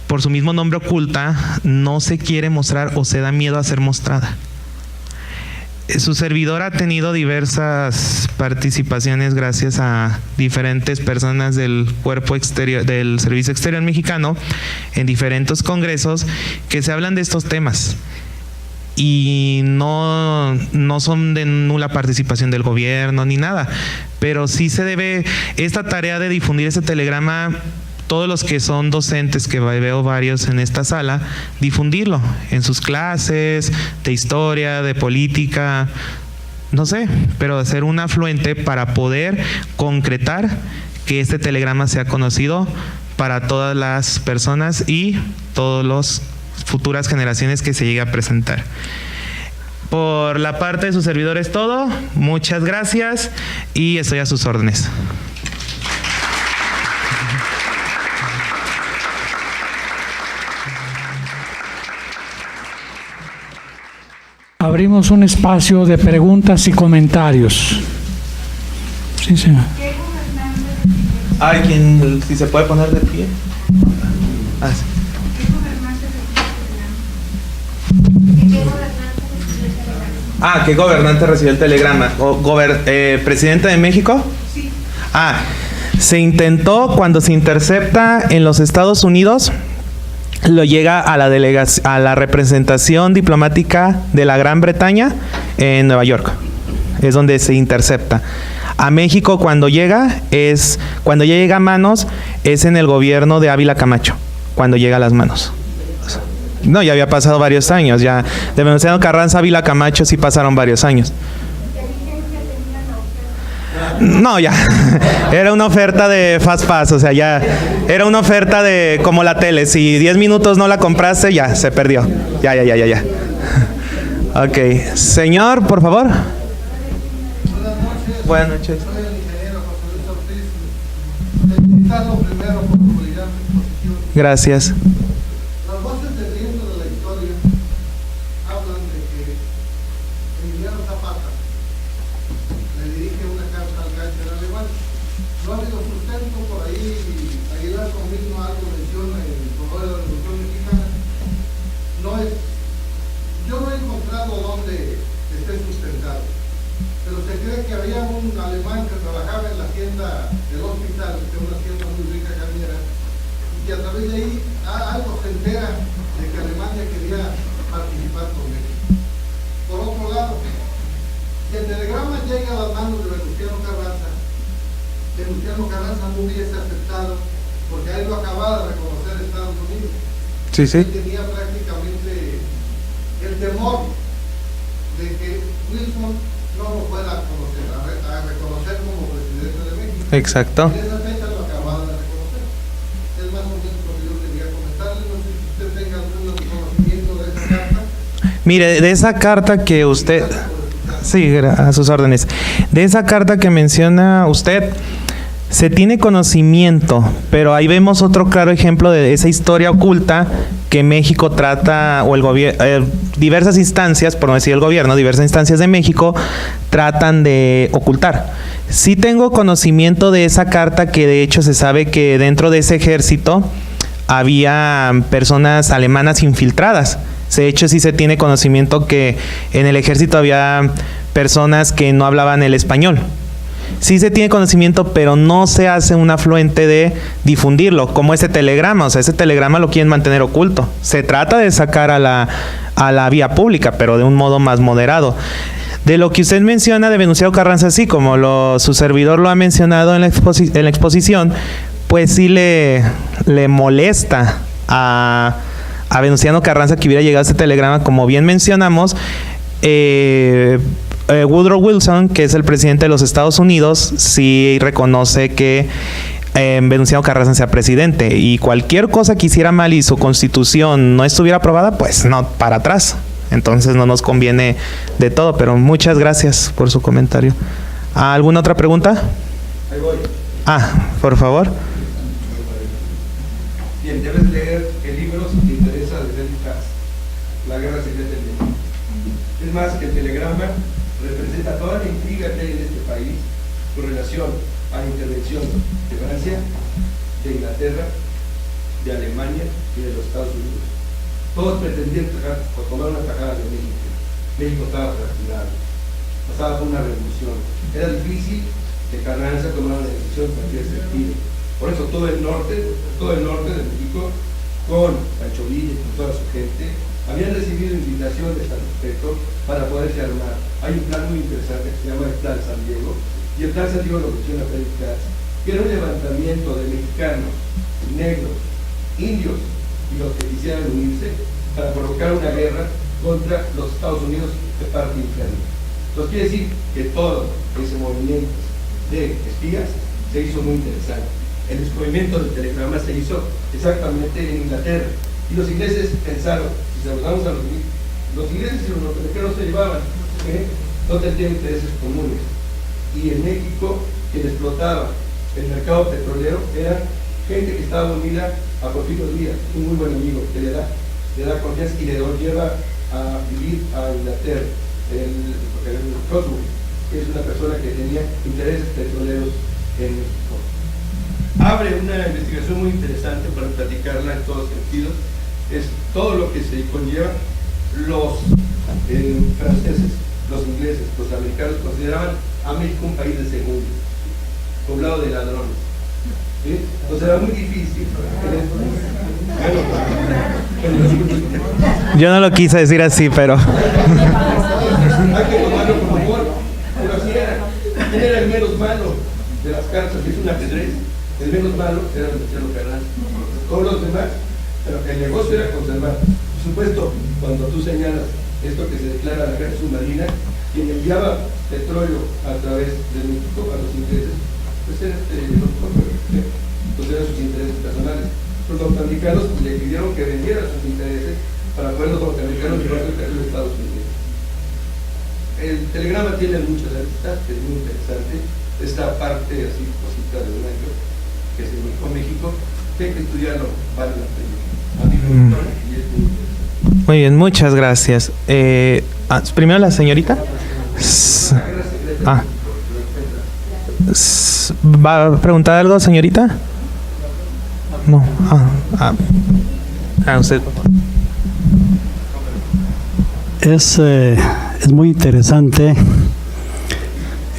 por su mismo nombre oculta, no se quiere mostrar o se da miedo a ser mostrada. Su servidor ha tenido diversas participaciones gracias a diferentes personas del cuerpo exterior, del Servicio Exterior Mexicano, en diferentes congresos que se hablan de estos temas. Y no son de nula participación del gobierno ni nada, pero sí se debe esta tarea de difundir ese telegrama. Todos los que son docentes, que veo varios en esta sala, difundirlo en sus clases de historia, de política, no sé, pero hacer un afluente para poder concretar que este telegrama sea conocido para todas las personas y todas las futuras generaciones que se llegue a presentar. Por la parte de su servidor es todo. Muchas gracias y estoy a sus órdenes. Abrimos un espacio de preguntas y comentarios. Sí, señor. Hay quien, si se puede poner de pie. Ah, sí. ¿Qué gobernante recibió el telegrama? ¿Presidente de México? Sí. Se intentó cuando se intercepta en los Estados Unidos. Lo llega a la representación diplomática de la Gran Bretaña en Nueva York. Es donde se intercepta. A México cuando ya llega a manos, es en el gobierno de Ávila Camacho, cuando llega a las manos. No, ya había pasado varios años. Ya de Venustiano Carranza a Ávila Camacho sí pasaron varios años. No, ya. Era una oferta de Fast Pass, o sea, ya era una oferta de como la tele. Si 10 minutos no la compraste, ya se perdió. Ya. Ok. Señor, por favor. Buenas noches. Soy el ingeniero José Luis Ortiz. Felicitado primero por su brillante exposición. Gracias. Las voces del libro de la historia hablan de que Emiliano Zapata le dirige una carta al cáncer alemán. No ha habido sustento por ahí. Aguilar mismo algo menciona en el correo de la Revolución Mexicana. Yo no he encontrado dónde esté sustentado. Pero se cree que había un alemán que trabajaba en la hacienda del hospital, que es una hacienda muy rica caminera, y que a través de ahí algo se entera de que Alemania quería participar con México. Por otro lado, si el telegrama llega a las manos de Venustiano Carranza no hubiese aceptado, porque a él lo acababa de reconocer Estados Unidos. Sí. Él tenía prácticamente el temor de que Wilson no lo pueda conocer, a reconocer como presidente de México. Exacto. En esa fecha lo acababa de reconocer. Es más o menos lo que yo quería comentarle. No sé si usted tenga algún conocimiento de esa carta. Mire, de esa carta que usted... Sí, a sus órdenes. De esa carta que menciona usted, se tiene conocimiento, pero ahí vemos otro claro ejemplo de esa historia oculta que México trata, o el gobierno, diversas instancias, por no decir el gobierno, diversas instancias de México tratan de ocultar. Sí tengo conocimiento de esa carta, que de hecho se sabe que dentro de ese ejército había personas alemanas infiltradas. De hecho, sí se tiene conocimiento que en el ejército había personas que no hablaban el español. Sí se tiene conocimiento, pero no se hace un afluente de difundirlo, como ese telegrama. O sea, ese telegrama lo quieren mantener oculto. Se trata de sacar a la vía pública, pero de un modo más moderado. De lo que usted menciona de Venustiano Carranza, sí, como su servidor lo ha mencionado en la exposición, pues sí le molesta a Venustiano Carranza que hubiera llegado ese telegrama. Como bien mencionamos, Woodrow Wilson, que es el presidente de los Estados Unidos, sí reconoce que Venustiano Carranza sea presidente, y cualquier cosa que hiciera mal y su constitución no estuviera aprobada, pues no, para atrás. Entonces no nos conviene de todo, pero muchas gracias por su comentario. ¿Alguna otra pregunta? Ahí voy. Por favor. Bien, debes leer el libro si te interesa de Félix Katz, La Guerra Secreta del México. Es más, que el telegrama representa toda la intriga que hay en este país con relación a la intervención de Francia, de Inglaterra, de Alemania y de los Estados Unidos. Todos pretendían tomar una tajada de México. México estaba fracturado, pasaba por una revolución. Era difícil que Carranza tomara una decisión para que se retire. Por eso todo el norte de México, con Pancho Villa y con toda su gente, habían recibido invitaciones al respecto para poderse armar. Hay un plan muy interesante que se llama el Plan San Diego, y el Plan San Diego lo menciona Félix Katz, que era un levantamiento de mexicanos, negros, indios y los que quisieran unirse para provocar una guerra contra los Estados Unidos de parte interna. Entonces quiere decir que todo ese movimiento de espías se hizo muy interesante. el descubrimiento del telegrama se hizo exactamente en Inglaterra. Y los ingleses pensaron, si saludamos a los ingleses y los norteamericanos se llevaban, no tenían intereses comunes. Y en México, quien explotaba el mercado petrolero era gente que estaba unida a Porfirio Díaz, un muy buen amigo, que le da confianza y le lleva a vivir a Inglaterra, el Coswell, que es una persona que tenía intereses petroleros en México. Abre una investigación muy interesante para platicarla en todos sentidos. Es todo lo que se conlleva. Los franceses, los ingleses, los americanos consideraban a México un país de segunda, poblado de ladrones. ¿Sí? Entonces era muy difícil. Yo no lo quise decir así, pero... Hay que tomarlo con humor, pero así era. ¿Quién era el menos malo de las cartas? Es un ajedrez. El menos malo era Marcelo Carranza. Todos los demás, pero el negocio era conservar. Por supuesto, cuando tú señalas esto que se declara la guerra submarina, quien enviaba petróleo a través de México a los ingleses, pues eran sus intereses personales. Los norteamericanos le pidieron que vendieran sus intereses para poder los norteamericanos llevar el petróleo a Estados Unidos. El telegrama tiene muchas aristas, que es muy interesante. Esta parte así cosita de un año que se ubicó en México, que hay que estudiarlo, vale la pena. A mí me gustó y es muy interesante. Muy bien, muchas gracias. Primero la señorita. ¿Va a preguntar algo, señorita? No. Usted. Es muy interesante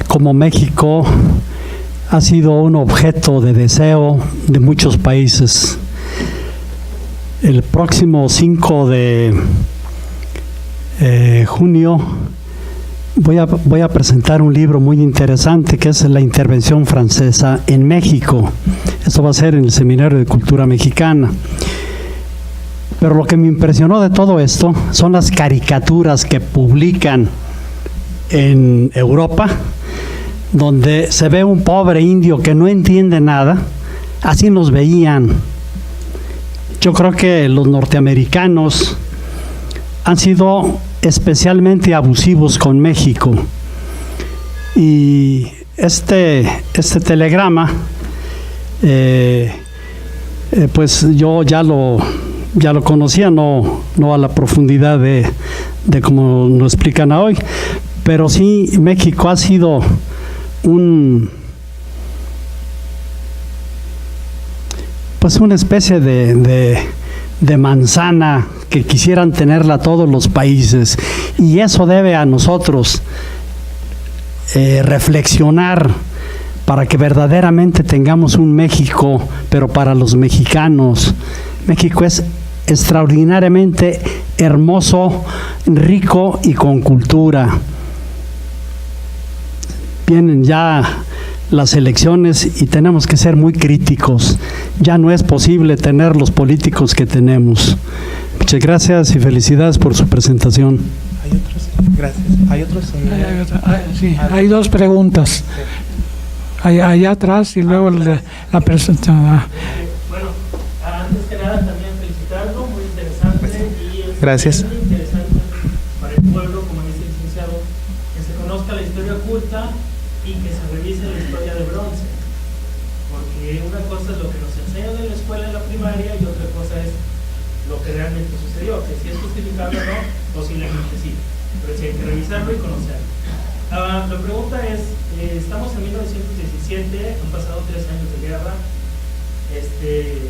cómo México ha sido un objeto de deseo de muchos países. El próximo 5 de junio voy a presentar un libro muy interesante que es La intervención francesa en México. Esto va a ser en el Seminario de Cultura Mexicana. Pero lo que me impresionó de todo esto son las caricaturas que publican en Europa, donde se ve un pobre indio que no entiende nada. Así nos veían. Yo creo que los norteamericanos han sido especialmente abusivos con México. Y este telegrama, pues yo ya lo conocía, no a la profundidad de como nos explican hoy, pero sí México ha sido pues una especie de manzana que quisieran tenerla todos los países, y eso debe a nosotros reflexionar para que verdaderamente tengamos un México, pero para los mexicanos. México es extraordinariamente hermoso, rico y con cultura. Vienen ya las elecciones y tenemos que ser muy críticos. Ya no es posible tener los políticos que tenemos. Muchas gracias y felicidades por su presentación. Hay otros, gracias. Hay otros. Sí, hay dos preguntas. Allá atrás y luego la presentación. Bueno, antes que nada también felicitarlo, muy interesante y es Gracias. muy interesante para el pueblo, como dice el licenciado, que se conozca la historia oculta y que se revise la historia de bronce, porque una cosa es lo que nos enseñan en la escuela, en la primaria, y otra cosa es lo que realmente sucedió, que si es justificable o no, posiblemente sí, pero sí hay que revisarlo y conocerlo. La pregunta es, estamos en 1917, han pasado 3 años de guerra,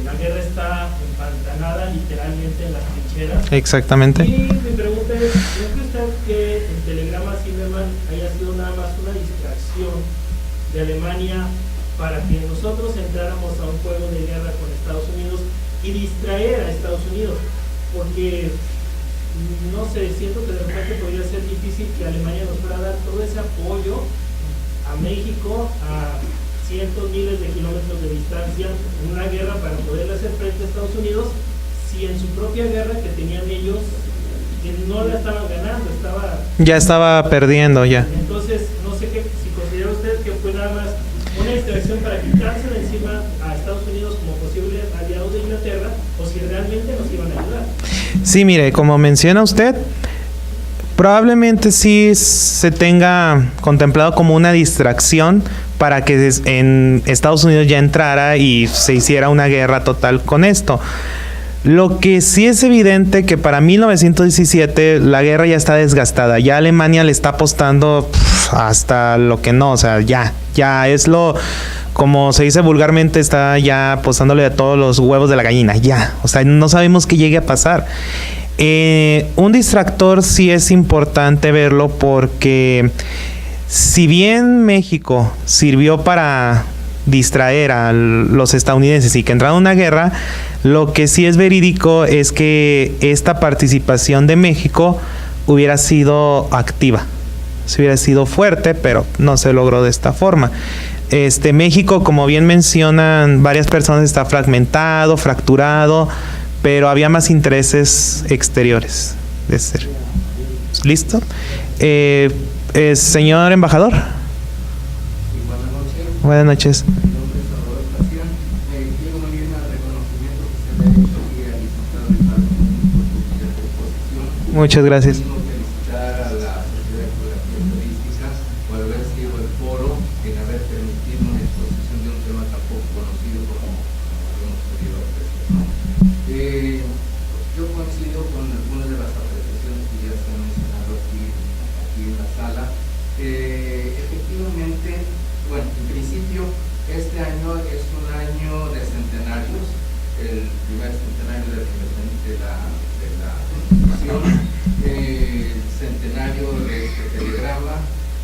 la guerra está empantanada literalmente en las trincheras. Exactamente. Y mi pregunta es, ¿cree usted que el telegrama Zimmermann haya sido nada más una distracción de Alemania para que nosotros entráramos a un juego de guerra con Estados Unidos y distraer a Estados Unidos? Porque no sé, siento que de repente podría ser difícil que Alemania nos fuera a dar todo ese apoyo a México a cientos, miles de kilómetros de distancia en una guerra para poder hacer frente a Estados Unidos, si en su propia guerra que tenían ellos, que no la estaban ganando, ya estaba perdiendo ya. Entonces, no sé si considera usted que fue nada más una distracción para quitársela encima a Estados Unidos como posible aliado de Inglaterra, o si realmente nos iban a ayudar? Sí, mire, como menciona usted, probablemente sí se tenga contemplado como una distracción para que en Estados Unidos ya entrara y se hiciera una guerra total con esto. Lo que sí es evidente que para 1917 la guerra ya está desgastada, ya Alemania le está apostando hasta lo que no, o sea, ya es lo, como se dice vulgarmente, está ya apostándole a todos los huevos de la gallina, ya, o sea, no sabemos qué llegue a pasar. Un distractor sí es importante verlo porque si bien México sirvió para distraer a los estadounidenses y que entraron a una guerra, lo que sí es verídico es que esta participación de México hubiera sido activa, se hubiera sido fuerte, pero no se logró de esta forma. México, como bien mencionan varias personas, está fragmentado, fracturado, pero había más intereses exteriores de ser. ¿Listo? Señor embajador. Buenas noches. Muchas gracias. Felicitar a la Sociedad de Geografía Estadística por haber sido el foro en haber permitido una exposición de un tema tan poco conocido como hemos podido apreciar. Yo coincido con algunas de las apreciaciones que ya se han mencionado aquí en la sala. Efectivamente, bueno, en principio, este año es un año de centenarios, el primer centenario de la Constitución, centenario de este telegrama,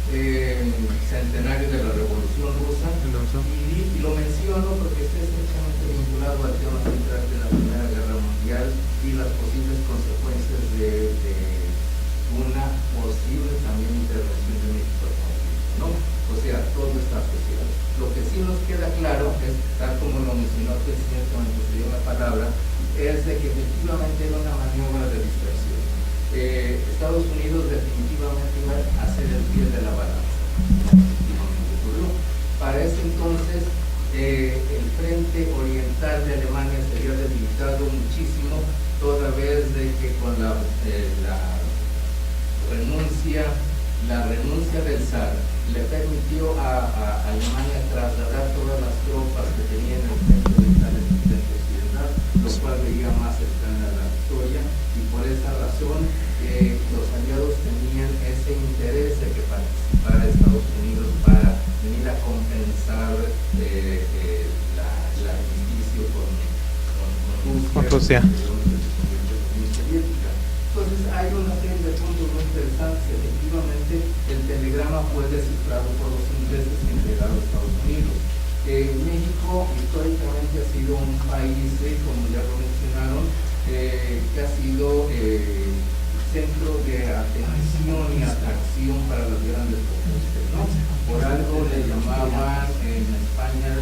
centenario de la Revolución Rusa, y lo menciono porque está estrechamente vinculado al tema central de la Primera Guerra Mundial y las posibles consecuencias de una posible también intervención de México al conflicto, ¿no? O sea, todo está asociado. Lo que sí nos queda claro es, tal como lo mencionó el presidente cuando se dio la palabra, es de que efectivamente era una maniobra de distracción. Estados Unidos definitivamente iba a ser el pie de la balanza. Para ese entonces, el frente oriental de Alemania se había debilitado muchísimo, toda vez de que con la renuncia del zar le permitió a Alemania trasladar todas las tropas que tenía en el frente oriental del frente occidental, lo cual veía más cercana a la victoria, y por esa razón los aliados tenían ese interés de que participara Estados Unidos para venir a compensar el armisticio con Rusia. Entonces hay una serie de puntos muy interesantes. Efectivamente, el telegrama fue descifrado por los ingleses y entregado a Estados Unidos. México históricamente ha sido un país, como ya lo mencionaron, que ha sido centro de atención y atracción para las grandes potencias, ¿no? Por algo le llamaban en España,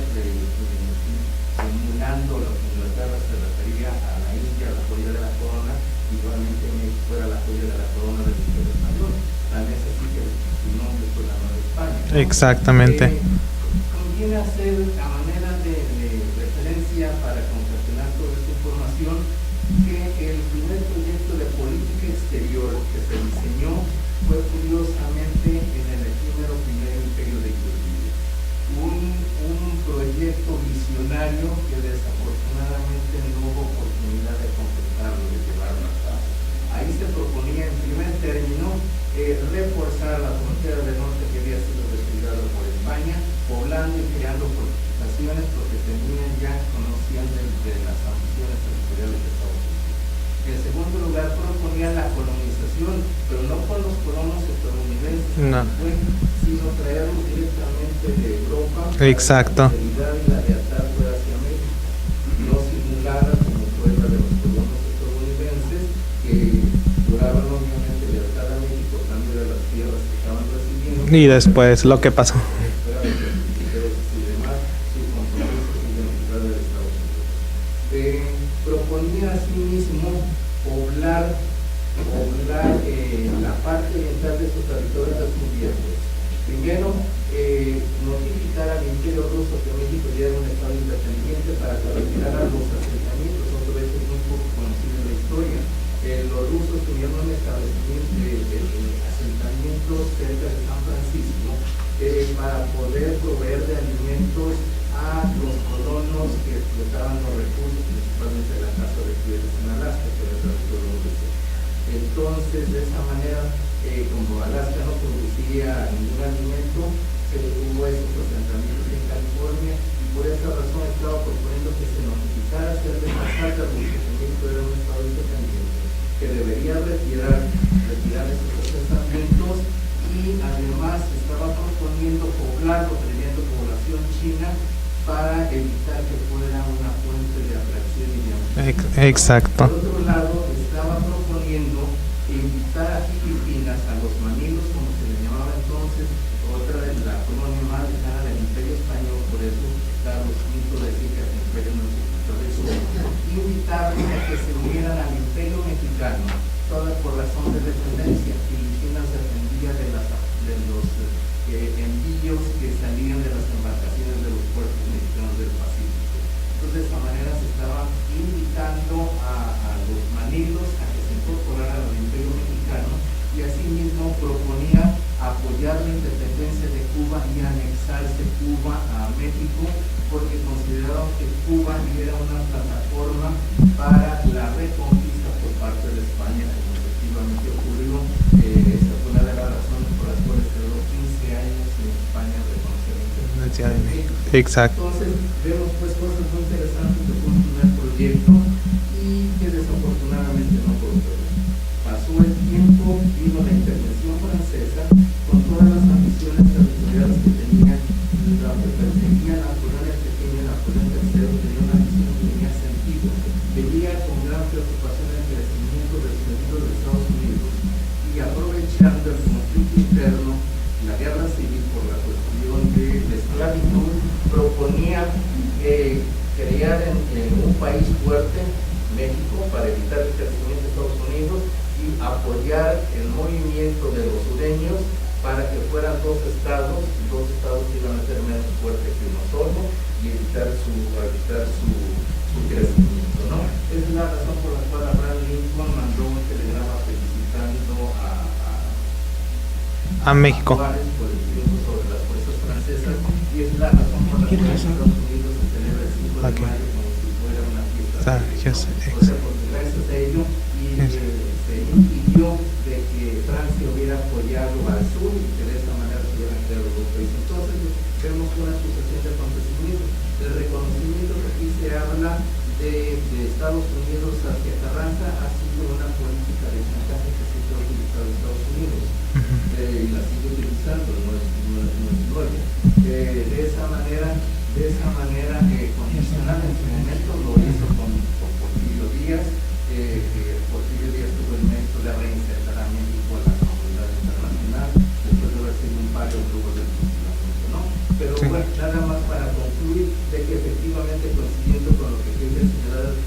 simulando lo que Inglaterra se refería a la India, la joya de la corona. Igualmente México era la joya de la corona del Imperio Español. Tal vez así que su nombre fue la Nueva España, ¿no? Exactamente. Conviene hacer a manera de referencia para concatenar toda esta información que el primer proyecto de política exterior que se diseñó fue curiosamente en el efímero primer imperio de Iturbide. Un proyecto visionario que desafortunadamente no hubo oportunidad de completarlo, de llevarlo a cabo. Ahí se proponía en primer término reforzar la frontera del norte que había sido descuidada por España, poblando y creando fortificaciones porque conocían de las ambiciones territoriales de Estados Unidos. En segundo lugar, proponían la colonización, pero no con los colonos estadounidenses, sino traerlos directamente de Europa. Exacto. La fidelidad y la lealtad fue hacia México, no simulada como fue la de los colonos estadounidenses, que duraban obviamente lealtad a México, cambio de las tierras que estaban recibiendo. Y después lo que pasó. Proponía asimismo poblar la parte oriental de sus territorios descubiertos. Primero, notificar al Imperio Ruso que México ya era un estado independiente para que retirara los asentamientos, otro hecho muy poco conocido en la historia. Los rusos tuvieron un asentamiento cerca de San Francisco para poder proveer de alimentos a los colonos que explotaban los recursos, principalmente la caza de pieles en Alaska, que era el territorio ruso. Entonces, de esa manera, como Alaska no producía ningún alimento, hubo esos asentamientos en California, y por esa razón estaba proponiendo que se notificara hacer de pasar que México era un estado independiente, que debería retirar esos asentamientos, y además estaba proponiendo poblarlo, trayendo población china, para evitar que fuera una fuente de atracción y de aumento. Exacto. Por otro lado, estaba proponiendo invitar a Filipinas, a los manilos, como se le llamaba entonces, otra de la colonia más lejana del Imperio Español, por eso Carlos V decía que el Imperio no se quitó de eso, invitarlos a que se unieran al Imperio Mexicano, toda por razón de dependencia. Filipinas dependía de los envíos que salían de las embarcaciones de los puertos mexicanos del Pacífico. Entonces, de esa manera se estaba invitando a los manilos a que se incorporaran al Imperio Mexicano, y asimismo proponía apoyar la independencia de Cuba y anexarse Cuba a México, porque consideraban que Cuba era una plataforma para la reconquista por parte de España, como efectivamente ocurrió. Esa fue una de las razones por las cuales tardó 15 años en España reconocer la independencia de México. Exacto. Entonces vemos pues cosas muy interesantes de un primer proyecto, y que desafortunadamente no prosperó. Pasó el tiempo, vino la intervención francesa con todas las ambiciones territoriales que tenían, la que perseguían a Napoleón el Pequeño. Napoleón III tenía una visión que tenía sentido, veía con gran preocupación el crecimiento del centro de Estados Unidos, y aprovechando el conflicto interno, la guerra civil por la cuestión de la esclavitud, proponía crear en un país fuerte, México, para evitar el crecimiento de Estados Unidos, y apoyar el movimiento de los sureños para que fueran dos estados que iban a ser menos fuertes que uno solo, y evitar su crecimiento, ¿no? Esa es la razón por la cual Abraham Lincoln mandó un telegrama felicitando A México. Juárez por el triunfo sobre las fuerzas francesas, y es la razón por la cual Estados Unidos se celebra el 5 de mayo como si fuera una fiesta. O sea, porque gracias a ello se impidió de que Francia hubiera apoyado al sur, y que de esa manera se hubieran creado dos países. Entonces vemos una sucesión de acontecimientos. El reconocimiento que aquí se habla de Estados Unidos hacia Carranza ha sido una política de chantaje que siempre ha utilizado Estados Unidos, y la sigue utilizando, no es nuevo. De esa manera, condicional en su momento lo hizo con Porfirio Díaz. Porfirio Díaz tuvo el mérito de reinsertar a México a la comunidad internacional después de haber sido un varios grupos del fusilamiento, ¿no? Pero sí. Bueno, nada más para concluir de que efectivamente, coincidiendo con lo que habían señalado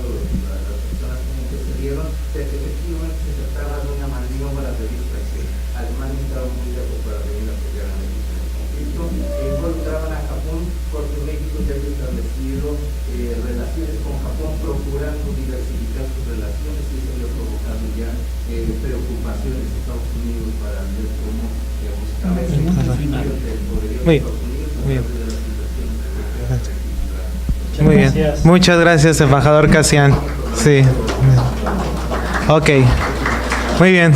las personas que me antecedieron, de que efectivamente se trataba de una maniobra de distracción. Alemania estaba muy lejos para venir a apoyar a México en el conflicto, e involucraban a Japón porque México ya había establecido relaciones con Japón, procurando diversificar sus relaciones, y eso había provocado ya preocupaciones de Estados Unidos para ver cómo buscaba ese equilibrio del poderío de Estados Unidos a través de las inversiones europeas. Muy bien. Muchas gracias, embajador Casian. Sí. Ok. Muy bien.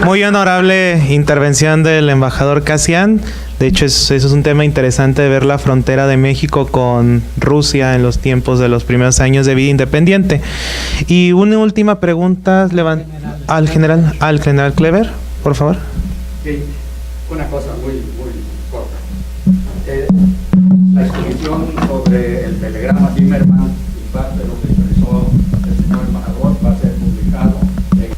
Muy honorable intervención del embajador Casian. De hecho, eso es un tema interesante, de ver la frontera de México con Rusia en los tiempos de los primeros años de vida independiente. Y una última pregunta al general Clever, por favor. Sí, una cosa muy corta. La exposición sobre el telegrama Zimmerman y parte de lo que expresó el señor embajador va a ser publicado en el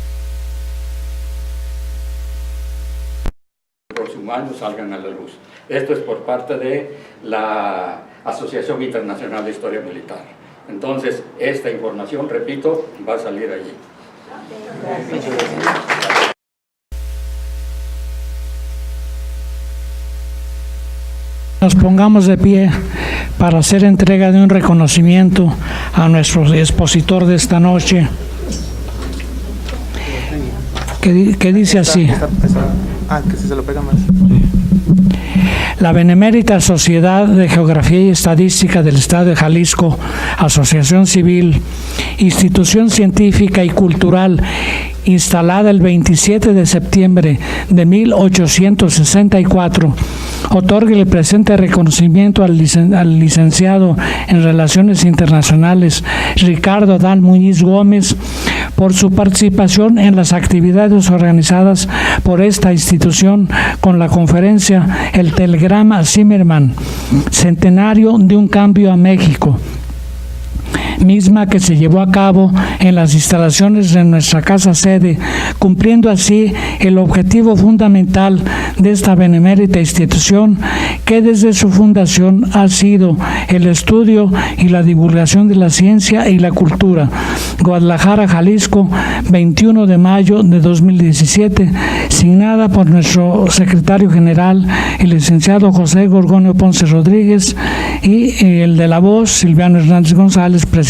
próximo año, salgan a la luz. Esto es por parte de la Asociación Internacional de Historia Militar. Entonces, esta información, repito, va a salir allí. Nos pongamos de pie para hacer entrega de un reconocimiento a nuestro expositor de esta noche, que dice así. Que si se lo pega más. La Benemérita Sociedad de Geografía y Estadística del Estado de Jalisco, asociación civil, institución científica y cultural, instalada el 27 de septiembre de 1864, otorga el presente reconocimiento al licenciado en Relaciones Internacionales Ricardo Adán Muñiz Gómez por su participación en las actividades organizadas por esta institución con la conferencia El Telegrama Zimmerman, Centenario de un Cambio a México, misma que se llevó a cabo en las instalaciones de nuestra casa sede, cumpliendo así el objetivo fundamental de esta benemérita institución, que desde su fundación ha sido el estudio y la divulgación de la ciencia y la cultura. Guadalajara, Jalisco, 21 de mayo de 2017, signada por nuestro secretario general, el licenciado José Gorgonio Ponce Rodríguez, y el de la voz, Silviano Hernández González, presidente.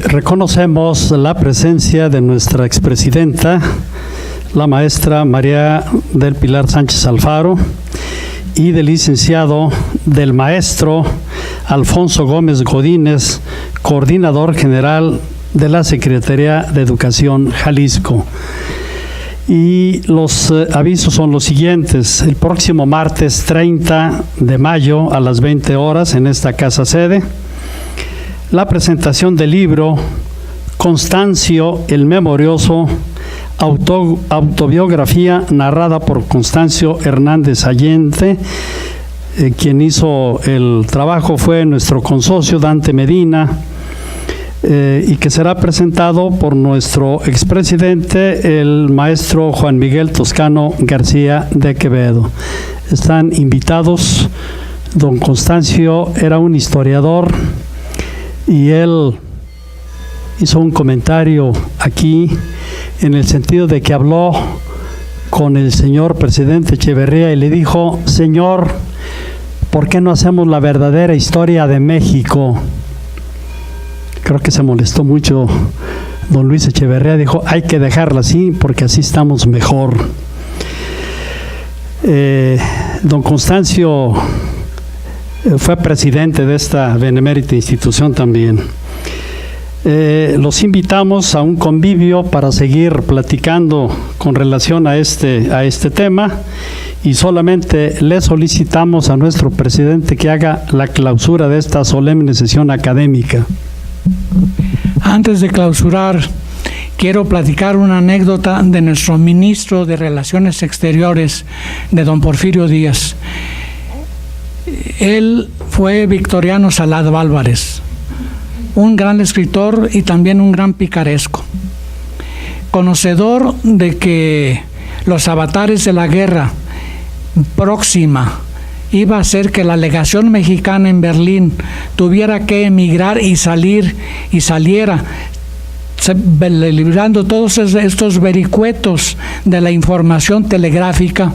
Reconocemos la presencia de nuestra expresidenta, la maestra María del Pilar Sánchez Alfaro, y del licenciado del maestro Alfonso Gómez Godínez, coordinador general de la Secretaría de Educación Jalisco. Y los avisos son los siguientes: el próximo martes 30 de mayo a las 20 horas en esta casa sede, la presentación del libro Constancio el Memorioso, autobiografía narrada por Constancio Hernández Allende. Quien hizo el trabajo fue nuestro consocio Dante Medina, y que será presentado por nuestro expresidente, el maestro Juan Miguel Toscano García de Quevedo. Están invitados. Don Constancio era un historiador y él hizo un comentario aquí en el sentido de que habló con el señor presidente Echeverría y le dijo: señor, ¿por qué no hacemos la verdadera historia de México? Creo que se molestó mucho don Luis Echeverría, dijo: hay que dejarla así porque así estamos mejor. Don Constancio fue presidente de esta benemérita institución también. Los invitamos a un convivio para seguir platicando con relación a este tema, y solamente le solicitamos a nuestro presidente que haga la clausura de esta solemne sesión académica. Antes de clausurar, quiero platicar una anécdota de nuestro ministro de Relaciones Exteriores, de don Porfirio Díaz. Él fue Victoriano Salado Álvarez, un gran escritor y también un gran picaresco, conocedor de que los avatares de la guerra próxima iba a hacer que la legación mexicana en Berlín tuviera que emigrar y saliera, librando todos estos vericuetos de la información telegráfica.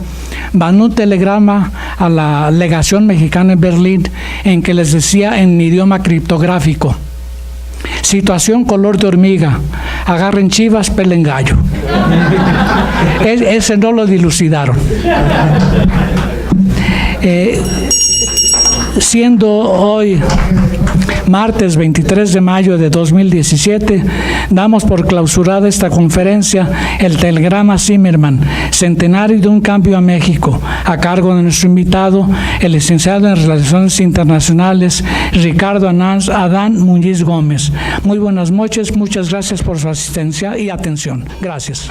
Mandó un telegrama a la legación mexicana en Berlín en que les decía en idioma criptográfico: situación color de hormiga, agarren chivas, pelen gallo. Ese no lo dilucidaron. Siendo hoy martes 23 de mayo de 2017, damos por clausurada esta conferencia El Telegrama Zimmerman, Centenario de un Cambio a México, a cargo de nuestro invitado, el licenciado en Relaciones Internacionales Ricardo Adán Muñiz Gómez. Muy buenas noches, muchas gracias por su asistencia y atención. Gracias.